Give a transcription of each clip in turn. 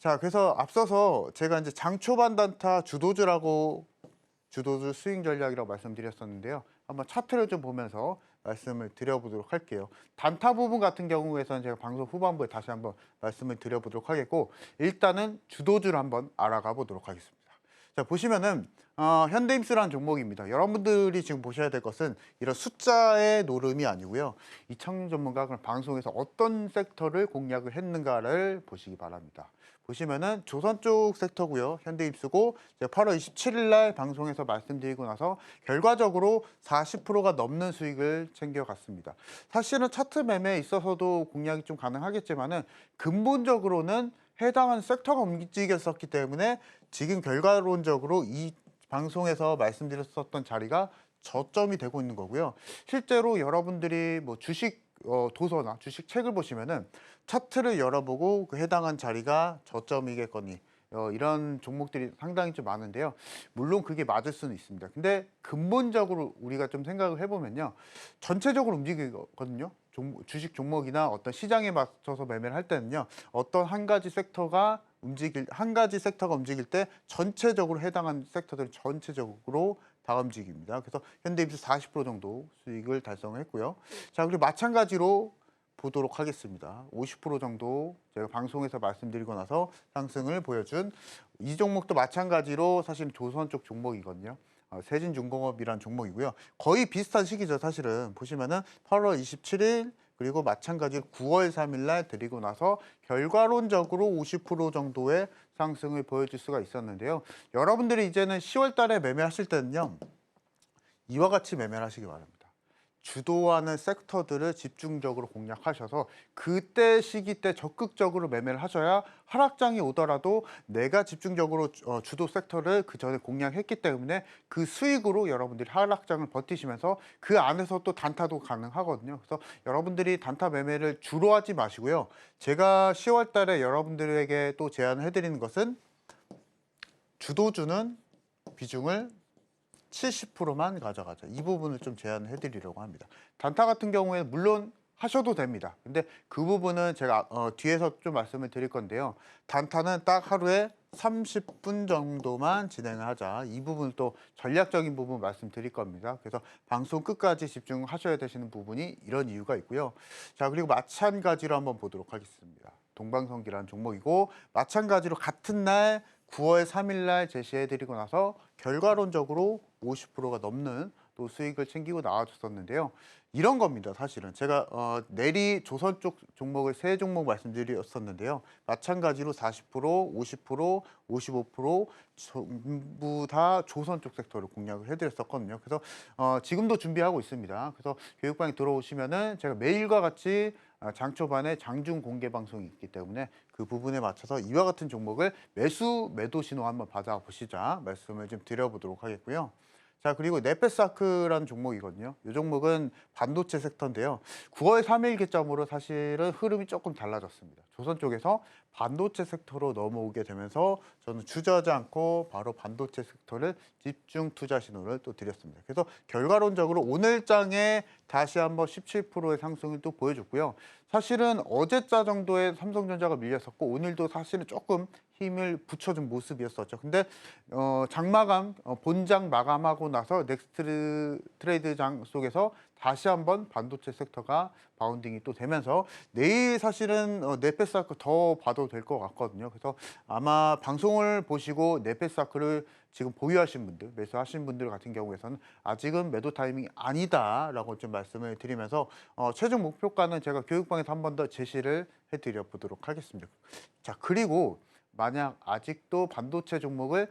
자, 그래서 앞서서 제가 이제 장초반 단타 주도주 스윙 전략이라고 말씀드렸었는데요. 한번 차트를 좀 보면서 말씀을 드려보도록 할게요. 단타 부분 같은 경우에서는 제가 방송 후반부에 다시 한번 말씀을 드려보도록 하겠고, 일단은 주도주를 한번 알아가 보도록 하겠습니다. 자, 보시면은 현대임스라는 종목입니다. 여러분들이 지금 보셔야 될 것은 이런 숫자의 노름이 아니고요. 이창용 전문가가 그럼 방송에서 어떤 섹터를 공략을 했는가를 보시기 바랍니다. 보시면은 조선 쪽 섹터고요. 현대입수고 제가 8월 27일 날 방송에서 말씀드리고 나서 결과적으로 40%가 넘는 수익을 챙겨갔습니다. 사실은 차트 매매에 있어서도 공략이 좀 가능하겠지만은 근본적으로는 해당하는 섹터가 움직였었기 때문에 지금 결과론적으로 이 방송에서 말씀드렸었던 자리가 저점이 되고 있는 거고요. 실제로 여러분들이 뭐 주식 도서나 주식 책을 보시면은 차트를 열어보고 그 해당한 자리가 저점이겠거니 이런 종목들이 상당히 좀 많은데요. 물론 그게 맞을 수는 있습니다. 근데 근본적으로 우리가 좀 생각을 해보면요. 전체적으로 움직이거든요. 주식 종목이나 어떤 시장에 맞춰서 매매를 할 때는요. 어떤 한 가지 섹터가 움직일 때 전체적으로 해당하는 섹터들은 전체적으로 다 움직입니다. 그래서 현대입수 40% 정도 수익을 달성을 했고요. 자, 그리고 마찬가지로 보도록 하겠습니다. 50% 정도 제가 방송에서 말씀드리고 나서 상승을 보여준 이 종목도 마찬가지로 사실 조선 쪽 종목이거든요. 세진중공업이라는 종목이고요. 거의 비슷한 시기죠, 사실은. 보시면은 8월 27일 그리고 마찬가지로 9월 3일 날 드리고 나서 결과론적으로 50% 정도의 상승을 보여줄 수가 있었는데요. 여러분들이 이제는 10월 달에 매매하실 때는요. 이와 같이 매매를 하시기 바랍니다. 주도하는 섹터들을 집중적으로 공략하셔서 그때 시기 때 적극적으로 매매를 하셔야 하락장이 오더라도 내가 집중적으로 주도 섹터를 그 전에 공략했기 때문에 그 수익으로 여러분들이 하락장을 버티시면서 그 안에서 또 단타도 가능하거든요. 그래서 여러분들이 단타 매매를 주로 하지 마시고요. 제가 10월 달에 여러분들에게 또 제안을 해드리는 것은 주도주는 비중을 70%만 가져가자. 이 부분을 좀 제안을 해드리려고 합니다. 단타 같은 경우에는 물론 하셔도 됩니다. 근데 그 부분은 제가 뒤에서 좀 말씀을 드릴 건데요. 단타는 딱 하루에 30분 정도만 진행을 하자. 이 부분 또 전략적인 부분 말씀드릴 겁니다. 그래서 방송 끝까지 집중하셔야 되시는 부분이 이런 이유가 있고요. 자, 그리고 마찬가지로 한번 보도록 하겠습니다. 동방성기라는 종목이고 마찬가지로 같은 날 9월 3일 날 제시해드리고 나서 결과론적으로 50%가 넘는 또 수익을 챙기고 나와줬었는데요. 이런 겁니다. 사실은 제가 내리 조선 쪽 종목을 세 종목 말씀드렸었는데요. 마찬가지로 40%, 50%, 55% 전부 다 조선 쪽 섹터를 공략을 해드렸었거든요. 그래서 지금도 준비하고 있습니다. 그래서 교육방에 들어오시면은 제가 매일과 같이 장초반에 장중 공개 방송이 있기 때문에 그 부분에 맞춰서 이와 같은 종목을 매도 신호 한번 받아보시자 말씀을 좀 드려보도록 하겠고요. 자, 그리고 네페사크라는 종목이거든요. 이 종목은 반도체 섹터인데요. 9월 3일 기점으로 사실은 흐름이 조금 달라졌습니다. 조선 쪽에서 반도체 섹터로 넘어오게 되면서 저는 주저하지 않고 바로 반도체 섹터를 집중 투자 신호를 또 드렸습니다. 그래서 결과론적으로 오늘 장에 다시 한번 17%의 상승을 또 보여줬고요. 사실은 어제자 정도에 삼성전자가 밀렸었고 오늘도 사실은 조금 힘을 붙여준 모습이었었죠. 근데 본장 마감하고 나서 넥스트 트레이드장 속에서 다시 한번 반도체 섹터가 바운딩이 또 되면서 내일 사실은 네페사크 더 봐도 될 것 같거든요. 그래서 아마 방송을 보시고 네페사크를 지금 보유하신 분들, 매수하신 분들 같은 경우에서는 아직은 매도 타이밍이 아니다라고 좀 말씀을 드리면서 최종 목표가는 제가 교육방에서 한 번 더 제시를 해드려 보도록 하겠습니다. 자, 그리고 만약 아직도 반도체 종목을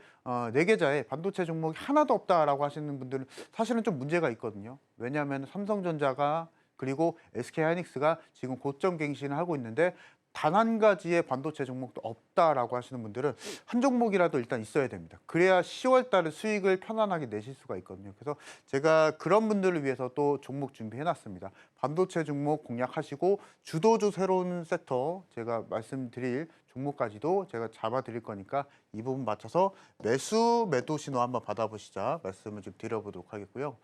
네 계좌에 반도체 종목이 하나도 없다라고 하시는 분들은 사실은 좀 문제가 있거든요. 왜냐하면 삼성전자가 그리고 SK하이닉스가 지금 고점 갱신을 하고 있는데 단 한 가지의 반도체 종목도 없다라고 하시는 분들은 한 종목이라도 일단 있어야 됩니다. 그래야 10월 달에 수익을 편안하게 내실 수가 있거든요. 그래서 제가 그런 분들을 위해서 또 종목 준비해 놨습니다. 반도체 종목 공략하시고 주도주 새로운 섹터 제가 말씀드릴 종목까지도 제가 잡아 드릴 거니까 이 부분 맞춰서 매도 신호 한번 받아보시자 말씀을 좀 드려보도록 하겠고요.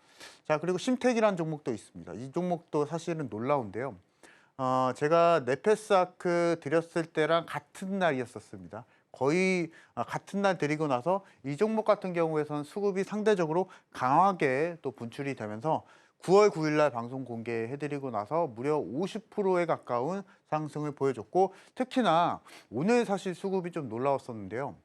자, 그리고 심택이라는 종목도 있습니다. 이 종목도 사실은 놀라운데요. 제가 네페스아크 드렸을 때랑 같은 날이었었습니다. 거의 같은 날 드리고 나서 이 종목 같은 경우에선 수급이 상대적으로 강하게 또 분출이 되면서 9월 9일 날 방송 공개해드리고 나서 무려 50%에 가까운 상승을 보여줬고 특히나 오늘 사실 수급이 좀 놀라웠었는데요.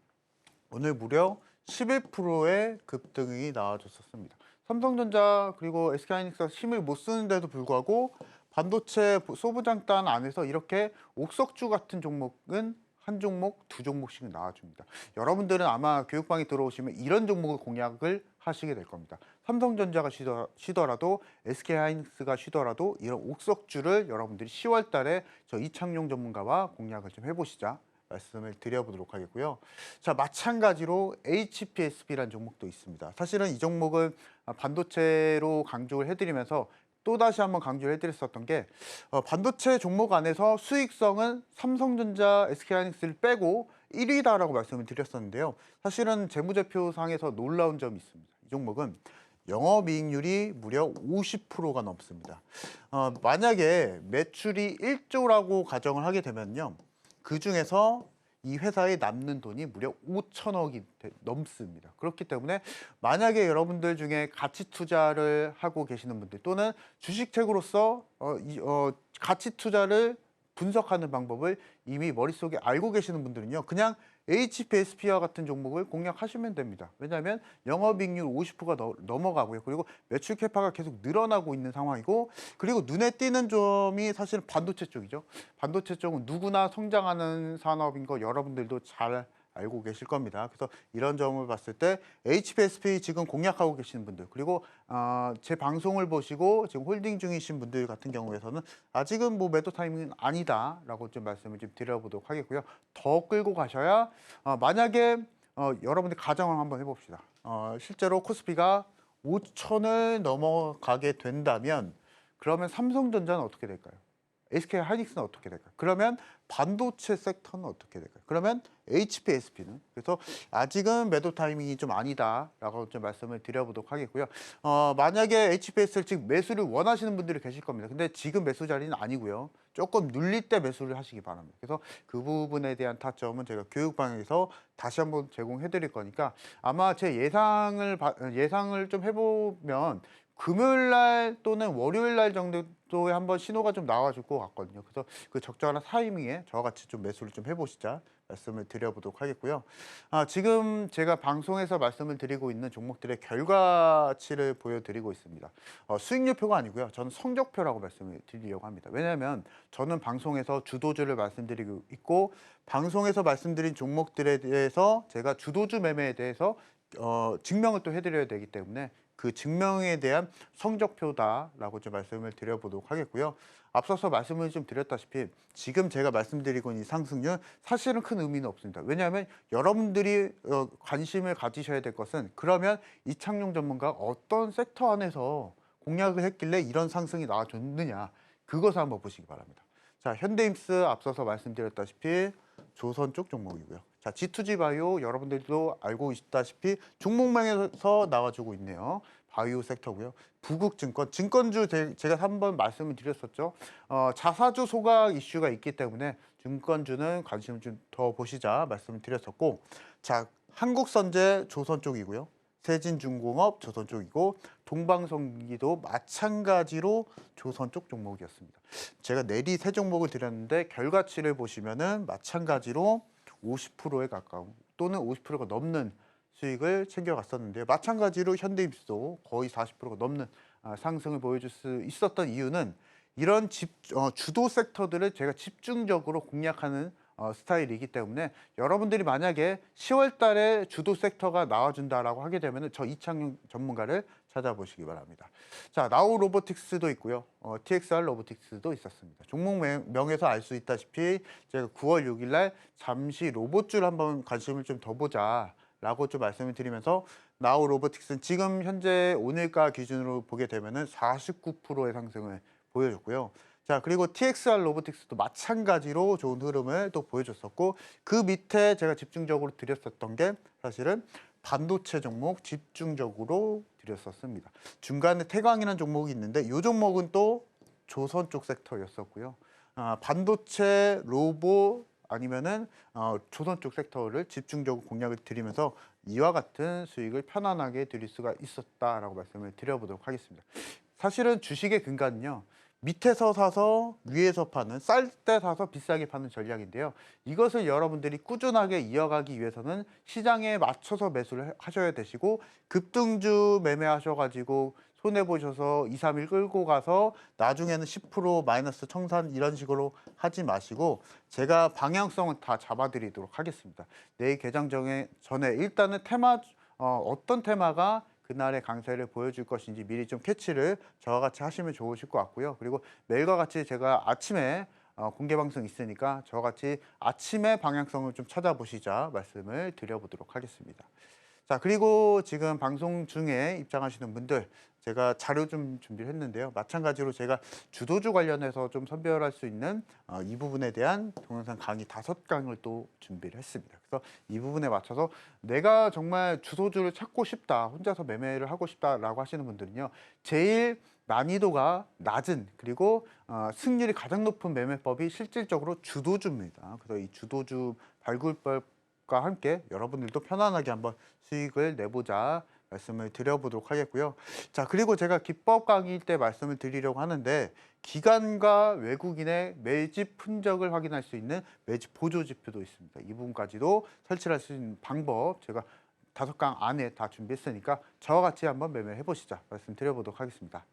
오늘 무려 11%의 급등이 나와줬었습니다. 삼성전자 그리고 SK하이닉스가 힘을 못 쓰는데도 불구하고 반도체 소부장단 안에서 이렇게 옥석주 같은 종목은 한 종목, 두 종목씩 나와줍니다. 여러분들은 아마 교육방에 들어오시면 이런 종목을 공략을 하시게 될 겁니다. 삼성전자가 쉬더라도 SK하이닉스가 쉬더라도 이런 옥석주를 여러분들이 10월 달에 저 이창용 전문가와 공략을 좀 해보시자 말씀을 드려보도록 하겠고요. 자, 마찬가지로 HPSP라는 종목도 있습니다. 사실은 이 종목을 반도체로 강조를 해드리면서 또 다시 한번 강조를 해드렸었던 게 반도체 종목 안에서 수익성은 삼성전자, SK하이닉스를 빼고 1위다라고 말씀을 드렸었는데요. 사실은 재무제표상에서 놀라운 점이 있습니다. 이 종목은 영업이익률이 무려 50%가 넘습니다. 만약에 매출이 1조라고 가정을 하게 되면요. 그 중에서 이 회사에 남는 돈이 무려 5천억이 넘습니다. 그렇기 때문에 만약에 여러분들 중에 가치 투자를 하고 계시는 분들 또는 주식책으로서 가치 투자를 분석하는 방법을 이미 머릿속에 알고 계시는 분들은요. 그냥 HPSP와 같은 종목을 공략하시면 됩니다. 왜냐하면 영업이익률 50%가 넘어가고요. 그리고 매출 캐파가 계속 늘어나고 있는 상황이고 그리고 눈에 띄는 점이 사실 반도체 쪽이죠. 반도체 쪽은 누구나 성장하는 산업인 거 여러분들도 잘 알고 계실 겁니다. 그래서 이런 점을 봤을 때 HPSP 지금 공략하고 계시는 분들 그리고 제 방송을 보시고 지금 홀딩 중이신 분들 같은 경우에서는 아직은 뭐 매도 타이밍은 아니다라고 좀 말씀을 좀 드려보도록 하겠고요. 더 끌고 가셔야 만약에 여러분들 가정을 한번 해봅시다. 실제로 코스피가 5천을 넘어가게 된다면 그러면 삼성전자는 어떻게 될까요? SK하이닉스는 어떻게 될까요? 그러면 반도체 섹터는 어떻게 될까요? 그러면 HPSP는 그래서 아직은 매도 타이밍이 좀 아니다라고 좀 말씀을 드려보도록 하겠고요. 만약에 HPS를 지금 매수를 원하시는 분들이 계실 겁니다. 근데 지금 매수 자리는 아니고요. 조금 눌릴 때 매수를 하시기 바랍니다. 그래서 그 부분에 대한 타점은 제가 교육방에서 다시 한번 제공해 드릴 거니까 아마 제 예상을 좀 해보면 금요일 날 또는 월요일 날 정도에 한번 신호가 좀 나와줄 것 같거든요. 그래서 그 적절한 타이밍에 저와 같이 좀 매수를 좀 해보시자 말씀을 드려보도록 하겠고요. 지금 제가 방송에서 말씀을 드리고 있는 종목들의 결과치를 보여드리고 있습니다. 수익률표가 아니고요. 저는 성적표라고 말씀을 드리려고 합니다. 왜냐하면 저는 방송에서 주도주를 말씀드리고 있고 방송에서 말씀드린 종목들에 대해서 제가 주도주 매매에 대해서 증명을 또 해드려야 되기 때문에 그 증명에 대한 성적표다라고 좀 말씀을 드려보도록 하겠고요. 앞서서 말씀을 좀 드렸다시피 지금 제가 말씀드리고 있는 이 상승률 사실은 큰 의미는 없습니다. 왜냐하면 여러분들이 관심을 가지셔야 될 것은 그러면 이창용 전문가가 어떤 섹터 안에서 공략을 했길래 이런 상승이 나와줬느냐 그것을 한번 보시기 바랍니다. 자, 현대임스 앞서서 말씀드렸다시피 조선 쪽 종목이고요. 자, G2G 바이오 여러분들도 알고 있다시피 종목명에서 나와주고 있네요. 바이오 섹터고요. 부국증권, 증권주 제가 한번 말씀을 드렸었죠. 자사주 소각 이슈가 있기 때문에 증권주는 관심을 좀 더 보시자 말씀을 드렸었고, 자, 한국선제 조선 쪽이고요. 세진중공업 조선 쪽이고 동방성기도 마찬가지로 조선 쪽 종목이었습니다. 제가 내리 세 종목을 드렸는데 결과치를 보시면은 마찬가지로 50%에 가까운 또는 50%가 넘는 수익을 챙겨갔었는데요. 마찬가지로 현대임수도 거의 40%가 넘는 상승을 보여줄 수 있었던 이유는 이런 주도 섹터들을 제가 집중적으로 공략하는 스타일이기 때문에 여러분들이 만약에 10월 달에 주도 섹터가 나와준다라고 하게 되면 저 이창용 전문가를 찾아보시기 바랍니다. 자, 나우 로보틱스도 있고요. TXR 로보틱스도 있었습니다. 종목명에서 알 수 있다시피 제가 9월 6일 날 잠시 로봇줄 한번 관심을 좀 더 보자 라고 좀 말씀을 드리면서 나우 로보틱스는 지금 현재 오늘가 기준으로 보게 되면은 49%의 상승을 보여줬고요. 자, 그리고 TXR 로보틱스도 마찬가지로 좋은 흐름을 또 보여줬었고 그 밑에 제가 집중적으로 드렸었던 게 사실은 반도체 종목 집중적으로 드렸었습니다. 중간에 태광이라는 종목이 있는데 이 종목은 또 조선 쪽 섹터였었고요. 반도체, 로보, 아니면은 조선 쪽 섹터를 집중적으로 공략을 드리면서 이와 같은 수익을 편안하게 드릴 수가 있었다라고 말씀을 드려보도록 하겠습니다. 사실은 주식의 근간은요. 밑에서 사서 위에서 파는, 쌀 때 사서 비싸게 파는 전략인데요. 이것을 여러분들이 꾸준하게 이어가기 위해서는 시장에 맞춰서 매수를 하셔야 되시고, 급등주 매매하셔가지고 손해보셔서 2, 3일 끌고 가서 나중에는 10% 마이너스 청산 이런 식으로 하지 마시고, 제가 방향성은 다 잡아드리도록 하겠습니다. 내일 개장 전에 일단은 어떤 테마가 그날의 강세를 보여줄 것인지 미리 좀 캐치를 저와 같이 하시면 좋으실 것 같고요. 그리고 매일과 같이 제가 아침에 공개 방송 있으니까 저와 같이 아침에 방향성을 좀 찾아보시자 말씀을 드려보도록 하겠습니다. 자, 그리고 지금 방송 중에 입장하시는 분들 제가 자료 좀 준비를 했는데요. 마찬가지로 제가 주도주 관련해서 좀 선별할 수 있는 이 부분에 대한 동영상 강의 5강을 또 준비를 했습니다. 그래서 이 부분에 맞춰서 내가 정말 주도주를 찾고 싶다, 혼자서 매매를 하고 싶다라고 하시는 분들은요. 제일 난이도가 낮은 그리고 승률이 가장 높은 매매법이 실질적으로 주도주입니다. 그래서 이 주도주 발굴법과 함께 여러분들도 편안하게 한번 수익을 내보자 말씀을 드려보도록 하겠고요. 자, 그리고 제가 기법 강의 때 말씀을 드리려고 하는데 기관과 외국인의 매집 흔적을 확인할 수 있는 매집 보조 지표도 있습니다. 이 부분까지도 설치할 수 있는 방법 제가 5강 안에 다 준비했으니까 저와 같이 한번 매매해 보시자 말씀드려보도록 하겠습니다.